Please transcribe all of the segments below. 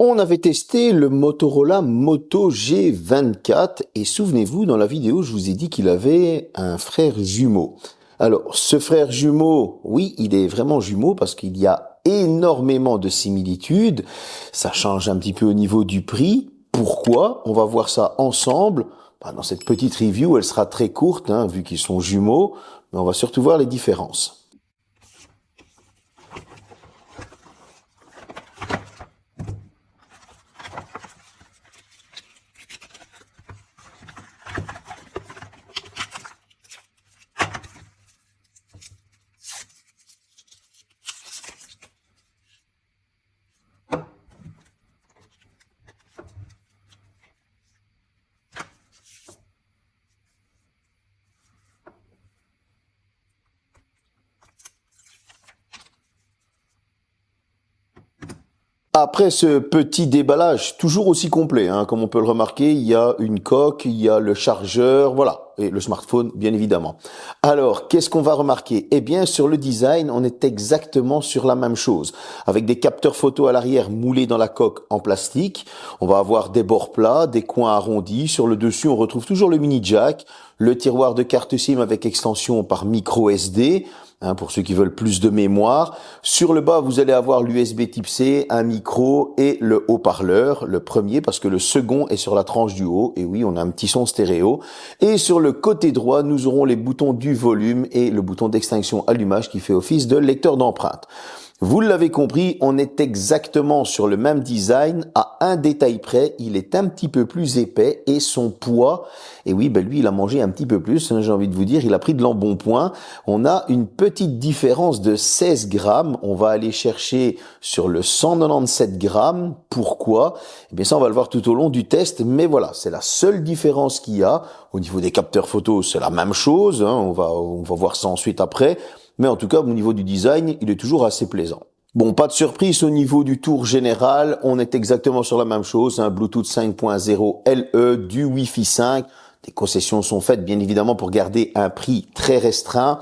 On avait testé le Motorola Moto G24 et souvenez-vous, dans la vidéo, je vous ai dit qu'il avait un frère jumeau. Alors, ce frère jumeau, oui, il est vraiment jumeau parce qu'il y a énormément de similitudes. Ça change un petit peu au niveau du prix. Pourquoi? On va voir ça ensemble. Dans cette petite review, elle sera très courte, vu qu'ils sont jumeaux, mais on va surtout voir les différences. Après ce petit déballage, toujours aussi complet, comme on peut le remarquer, il y a une coque, il y a le chargeur, voilà, et le smartphone, bien évidemment. Alors, qu'est-ce qu'on va remarquer? Eh bien, sur le design, on est exactement sur la même chose, avec des capteurs photo à l'arrière moulés dans la coque en plastique. On va avoir des bords plats, des coins arrondis. Sur le dessus, on retrouve toujours le mini jack, le tiroir de carte SIM avec extension par micro SD, pour ceux qui veulent plus de mémoire. Sur le bas, vous allez avoir l'USB type C, un micro et le haut-parleur, le premier parce que le second est sur la tranche du haut. Et oui, on a un petit son stéréo. Et sur le côté droit, nous aurons les boutons du volume et le bouton d'extinction allumage qui fait office de lecteur d'empreinte. Vous l'avez compris, on est exactement sur le même design. À un détail près, il est un petit peu plus épais et son poids, et oui, lui, il a mangé un petit peu plus, j'ai envie de vous dire, il a pris de l'embonpoint. On a une petite différence de 16 grammes. On va aller chercher sur le 197 grammes. Pourquoi? Eh bien, ça, on va le voir tout au long du test, mais voilà, c'est la seule différence qu'il y a. Au niveau des capteurs photos, c'est la même chose, on va voir ça ensuite après. Mais en tout cas, au niveau du design, il est toujours assez plaisant. Bon, pas de surprise au niveau du tour général, on est exactement sur la même chose, Bluetooth 5.0 LE, du Wi-Fi 5. Des concessions sont faites, bien évidemment, pour garder un prix très restreint.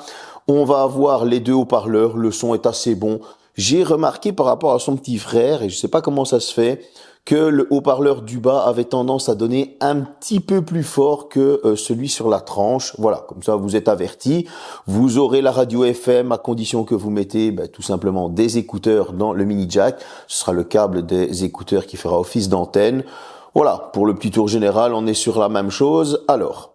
On va avoir les deux haut-parleurs, le son est assez bon. J'ai remarqué par rapport à son petit frère, et je sais pas comment ça se fait, que le haut-parleur du bas avait tendance à donner un petit peu plus fort que celui sur la tranche. Voilà, comme ça vous êtes avertis. Vous aurez la radio FM à condition que vous mettez tout simplement des écouteurs dans le mini jack. Ce sera le câble des écouteurs qui fera office d'antenne. Voilà, pour le petit tour général, on est sur la même chose. Alors,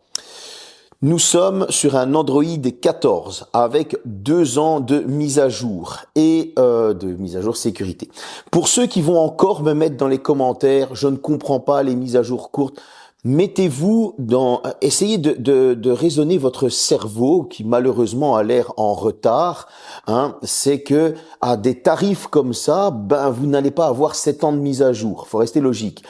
nous sommes sur un Android 14 avec 2 ans de mise à jour et de mise à jour sécurité. Pour ceux qui vont encore me mettre dans les commentaires, je ne comprends pas les mises à jour courtes. Essayez de raisonner votre cerveau qui malheureusement a l'air en retard. C'est que à des tarifs comme ça, vous n'allez pas avoir 7 ans de mise à jour. Faut rester logique.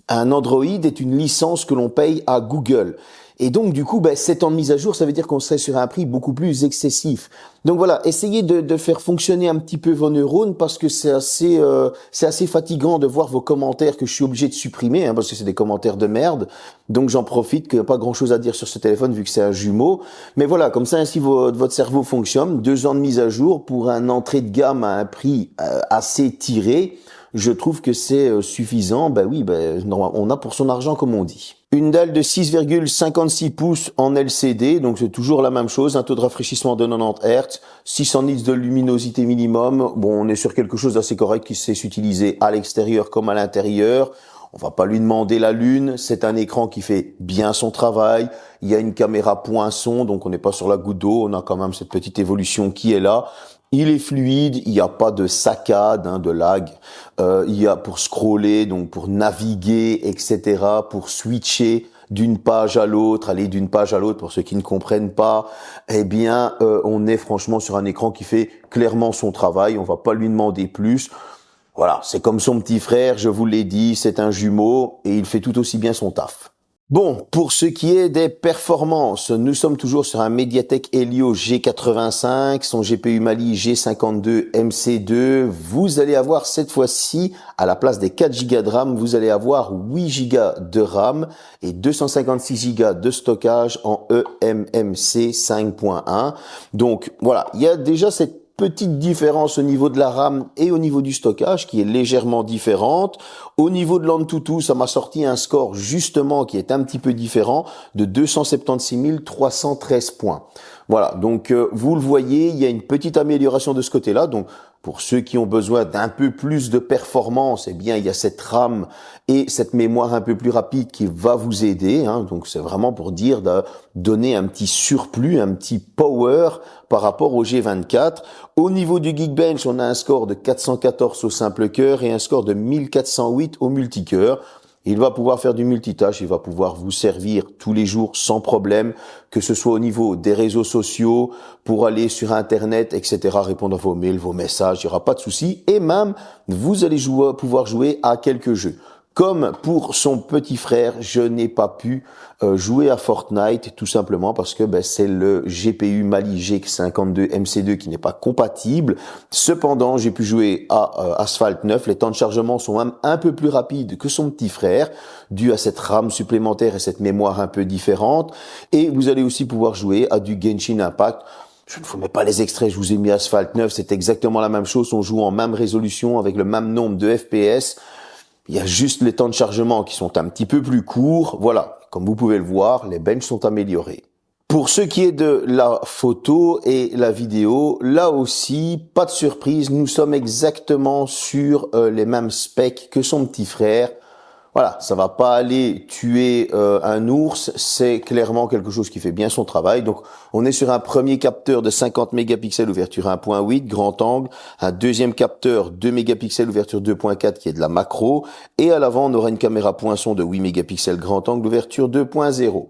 Un Android est une licence que l'on paye à Google. Et donc, du coup, 7 ans de mise à jour, ça veut dire qu'on serait sur un prix beaucoup plus excessif. Donc voilà, essayez de faire fonctionner un petit peu vos neurones parce que c'est assez fatigant de voir vos commentaires que je suis obligé de supprimer, parce que c'est des commentaires de merde. Donc j'en profite qu'il n'y a pas grand chose à dire sur ce téléphone vu que c'est un jumeau. Mais voilà, comme ça, ainsi votre cerveau fonctionne. 2 ans de mise à jour pour un entrée de gamme à un prix assez tiré. Je trouve que c'est suffisant. On a pour son argent, comme on dit. Une dalle de 6,56 pouces en LCD, donc c'est toujours la même chose, un taux de rafraîchissement de 90 Hz, 600 nits de luminosité minimum. Bon, on est sur quelque chose d'assez correct qui sait s'utiliser à l'extérieur comme à l'intérieur. On va pas lui demander la lune, c'est un écran qui fait bien son travail. Il y a une caméra poinçon, donc on n'est pas sur la goutte d'eau, on a quand même cette petite évolution qui est là. Il est fluide, il n'y a pas de saccade, de lag. Il y a pour scroller, donc pour naviguer, etc., pour switcher d'une page à l'autre, aller d'une page à l'autre pour ceux qui ne comprennent pas. On est franchement sur un écran qui fait clairement son travail. On va pas lui demander plus. Voilà, c'est comme son petit frère, je vous l'ai dit, c'est un jumeau et il fait tout aussi bien son taf. Bon, pour ce qui est des performances, nous sommes toujours sur un MediaTek Helio G85, son GPU Mali G52 MC2. Vous allez avoir cette fois-ci, à la place des 4 Go de RAM, vous allez avoir 8 Go de RAM et 256 Go de stockage en eMMC 5.1. Donc voilà, il y a déjà cette petite différence au niveau de la RAM et au niveau du stockage qui est légèrement différente. Au niveau de l'Antutu, ça m'a sorti un score justement qui est un petit peu différent de 276 313 points. Voilà, donc vous le voyez, il y a une petite amélioration de ce côté-là. Donc pour ceux qui ont besoin d'un peu plus de performance, eh bien il y a cette RAM et cette mémoire un peu plus rapide qui va vous aider. Donc c'est vraiment pour dire de donner un petit surplus, un petit power par rapport au G24. Au niveau du Geekbench, on a un score de 414 au simple cœur et un score de 1408 au multicœur. Il va pouvoir faire du multitâche, il va pouvoir vous servir tous les jours sans problème, que ce soit au niveau des réseaux sociaux, pour aller sur Internet, etc., répondre à vos mails, vos messages, il n'y aura pas de souci. Et même, vous allez pouvoir jouer à quelques jeux. Comme pour son petit frère, je n'ai pas pu jouer à Fortnite, tout simplement parce que c'est le GPU Mali G52 MC2 qui n'est pas compatible. Cependant, j'ai pu jouer à Asphalt 9. Les temps de chargement sont même un peu plus rapides que son petit frère, dû à cette RAM supplémentaire et cette mémoire un peu différente. Et vous allez aussi pouvoir jouer à du Genshin Impact. Je ne vous mets pas les extraits, je vous ai mis Asphalt 9, c'est exactement la même chose. On joue en même résolution avec le même nombre de FPS. Il y a juste les temps de chargement qui sont un petit peu plus courts. Voilà, comme vous pouvez le voir, les benches sont améliorés. Pour ce qui est de la photo et la vidéo, là aussi, pas de surprise, nous sommes exactement sur les mêmes specs que son petit frère. Voilà, ça va pas aller tuer un ours, c'est clairement quelque chose qui fait bien son travail. Donc, on est sur un premier capteur de 50 mégapixels ouverture 1.8, grand angle, un deuxième capteur 2 mégapixels ouverture 2.4 qui est de la macro, et à l'avant, on aura une caméra poinçon de 8 mégapixels grand angle ouverture 2.0.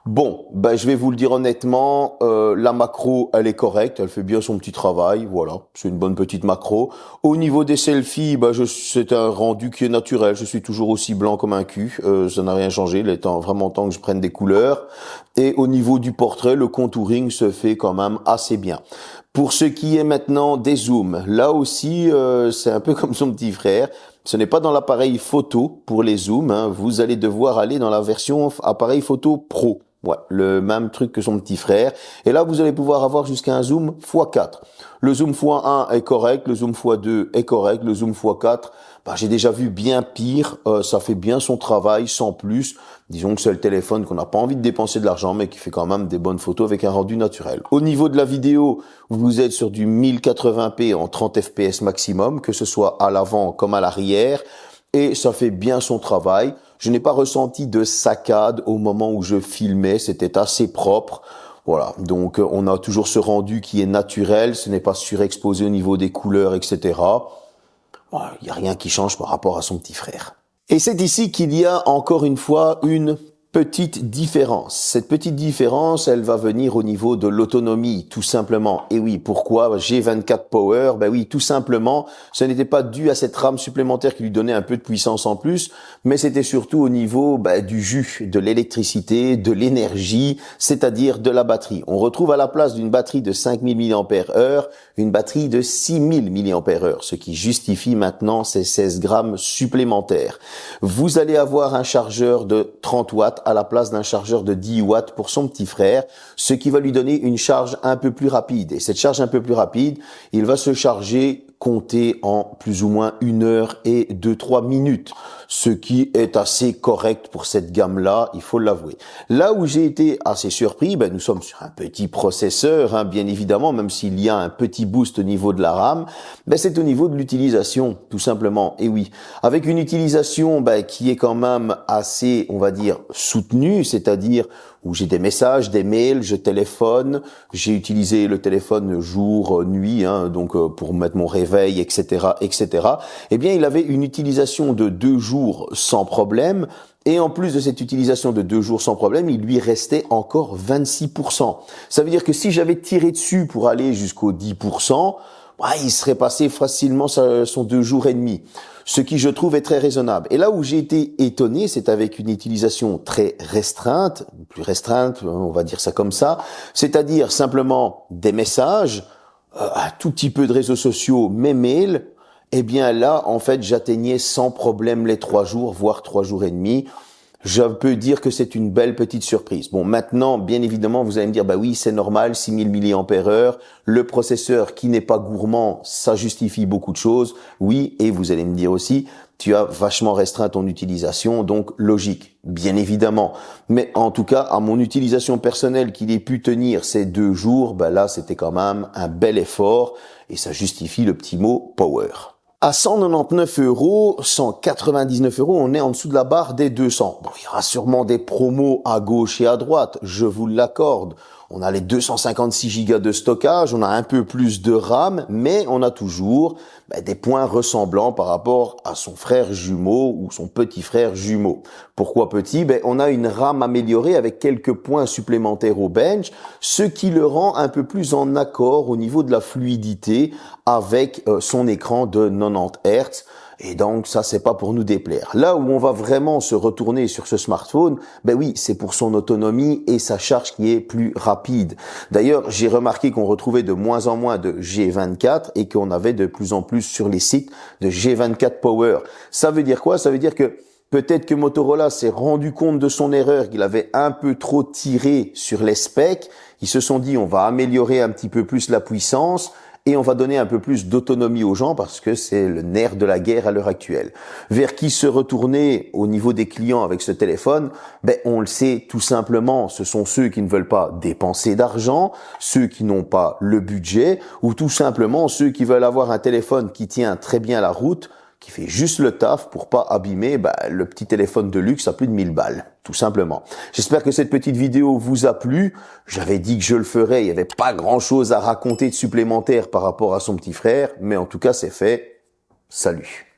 Bon, je vais vous le dire honnêtement, la macro, elle est correcte, elle fait bien son petit travail, voilà, c'est une bonne petite macro. Au niveau des selfies, c'est un rendu qui est naturel, je suis toujours aussi blanc comme un cul, ça n'a rien changé, il est vraiment temps que je prenne des couleurs. Et au niveau du portrait, le contouring se fait quand même assez bien. Pour ce qui est maintenant des zooms, là aussi, c'est un peu comme son petit frère. Ce n'est pas dans l'appareil photo pour les zooms, vous allez devoir aller dans la version appareil photo pro. Ouais, le même truc que son petit frère. Et là, vous allez pouvoir avoir jusqu'à un zoom x4. Le zoom x1 est correct, le zoom x2 est correct, le zoom x4, j'ai déjà vu bien pire. Ça fait bien son travail, sans plus. Disons que c'est le téléphone qu'on n'a pas envie de dépenser de l'argent, mais qui fait quand même des bonnes photos avec un rendu naturel. Au niveau de la vidéo, vous êtes sur du 1080p en 30 fps maximum, que ce soit à l'avant comme à l'arrière. Et ça fait bien son travail. Je n'ai pas ressenti de saccade au moment où je filmais, c'était assez propre. Voilà, donc on a toujours ce rendu qui est naturel, ce n'est pas surexposé au niveau des couleurs, etc. Il n'y a rien qui change par rapport à son petit frère. Et c'est ici qu'il y a encore une fois une petite différence. Cette petite différence, elle va venir au niveau de l'autonomie, tout simplement. Et oui, pourquoi G24 Power? Oui, tout simplement, ce n'était pas dû à cette RAM supplémentaire qui lui donnait un peu de puissance en plus, mais c'était surtout au niveau du jus, de l'électricité, de l'énergie, c'est-à-dire de la batterie. On retrouve à la place d'une batterie de 5000 mAh, une batterie de 6000 mAh, ce qui justifie maintenant ces 16 grammes supplémentaires. Vous allez avoir un chargeur de 30 watts à la place d'un chargeur de 10 watts pour son petit frère, ce qui va lui donner une charge un peu plus rapide. Et cette charge un peu plus rapide, il va se charger compter en plus ou moins 1 heure et 2-3 minutes, ce qui est assez correct pour cette gamme-là, il faut l'avouer. Là où j'ai été assez surpris, nous sommes sur un petit processeur, bien évidemment, même s'il y a un petit boost au niveau de la RAM, c'est au niveau de l'utilisation, tout simplement. Et oui, avec une utilisation qui est quand même assez, on va dire, soutenue, c'est-à-dire où j'ai des messages, des mails, je téléphone, j'ai utilisé le téléphone jour, nuit, donc pour mettre mon réveil, etc., etc. Eh bien, il avait une utilisation de 2 jours sans problème. Et en plus de cette utilisation de 2 jours sans problème, il lui restait encore 26%. Ça veut dire que si j'avais tiré dessus pour aller jusqu'au 10%, il serait passé facilement son 2 jours et demi. Ce qui, je trouve, est très raisonnable. Et là où j'ai été étonné, c'est avec une utilisation très restreinte, plus restreinte, on va dire ça comme ça, c'est-à-dire simplement des messages, un tout petit peu de réseaux sociaux, mes mails. Eh bien là, en fait, j'atteignais sans problème les 3 jours, voire 3 jours et demi. Je peux dire que c'est une belle petite surprise. Bon, maintenant, bien évidemment, vous allez me dire, bah oui, c'est normal, 6000 mAh, le processeur qui n'est pas gourmand, ça justifie beaucoup de choses. Oui, et vous allez me dire aussi, tu as vachement restreint ton utilisation, donc logique, bien évidemment. Mais en tout cas, à mon utilisation personnelle qu'il ait pu tenir ces 2 jours, bah là, c'était quand même un bel effort et ça justifie le petit mot power. À 199 €, 199 €, on est en dessous de la barre des 200. Bon, il y aura sûrement des promos à gauche et à droite, je vous l'accorde. On a les 256 Go de stockage, on a un peu plus de RAM, mais on a toujours des points ressemblants par rapport à son frère jumeau ou son petit frère jumeau. Pourquoi petit? On a une RAM améliorée avec quelques points supplémentaires au bench, ce qui le rend un peu plus en accord au niveau de la fluidité avec son écran de 90 Hz. Et donc, ça, c'est pas pour nous déplaire. Là où on va vraiment se retourner sur ce smartphone, oui, c'est pour son autonomie et sa charge qui est plus rapide. D'ailleurs, j'ai remarqué qu'on retrouvait de moins en moins de G24 et qu'on avait de plus en plus sur les sites de G24 Power. Ça veut dire quoi? Ça veut dire que peut-être que Motorola s'est rendu compte de son erreur, qu'il avait un peu trop tiré sur les specs. Ils se sont dit, on va améliorer un petit peu plus la puissance et on va donner un peu plus d'autonomie aux gens parce que c'est le nerf de la guerre à l'heure actuelle. Vers qui se retourner au niveau des clients avec ce téléphone? On le sait tout simplement, ce sont ceux qui ne veulent pas dépenser d'argent, ceux qui n'ont pas le budget ou tout simplement ceux qui veulent avoir un téléphone qui tient très bien la route, qui fait juste le taf pour pas abîmer le petit téléphone de luxe à plus de 1000 balles, tout simplement. J'espère que cette petite vidéo vous a plu. J'avais dit que je le ferais, il n'y avait pas grand-chose à raconter de supplémentaire par rapport à son petit frère, mais en tout cas c'est fait. Salut.